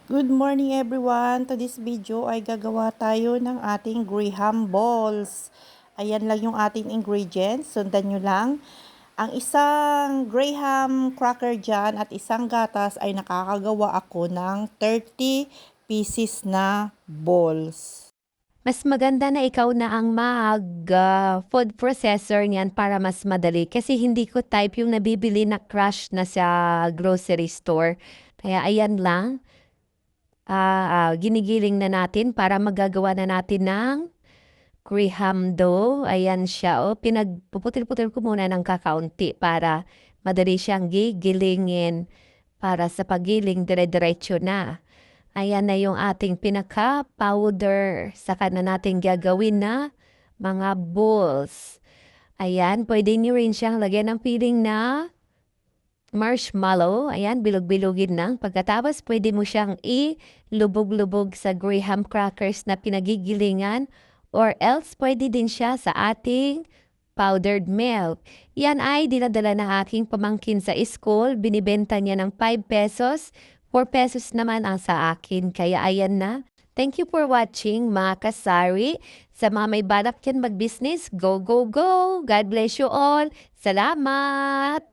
Good morning everyone! To this video ay gagawa tayo ng ating graham balls. Ayan lang yung ating ingredients. Sundan nyo lang. Ang isang graham cracker dyan at isang gatas ay nakakagawa ako ng 30 pieces na balls. Mas maganda na ikaw na ang food processor niyan para mas madali. Kasi hindi ko type yung nabibili na crush na sa grocery store. Kaya ayan lang, ginigiling na natin para magagawa na natin ng graham dough. Ayan siya. O, pinagpuputil-putil ko muna ng kakaunti para madali siyang gigilingin para sa pagiling dire-diretso na. Ayan na yung ating pinaka-powder. Saka na natin gagawin na mga balls. Ayan, pwede nyo rin siyang lagyan ng piling na marshmallow. Ayan, bilog-bilogin lang. Pagkatapos, pwede mo siyang ilubog-lubog sa graham crackers na pinagigilingan. Or else, pwede din siya sa ating powdered milk. Yan ay dinadala na aking pamangkin sa school. Binibenta niya ng 5 pesos. 4 pesos naman ang sa akin. Kaya ayan na. Thank you for watching, mga kasari. Sa mga may balak yan mag-business, go, go, go! God bless you all. Salamat!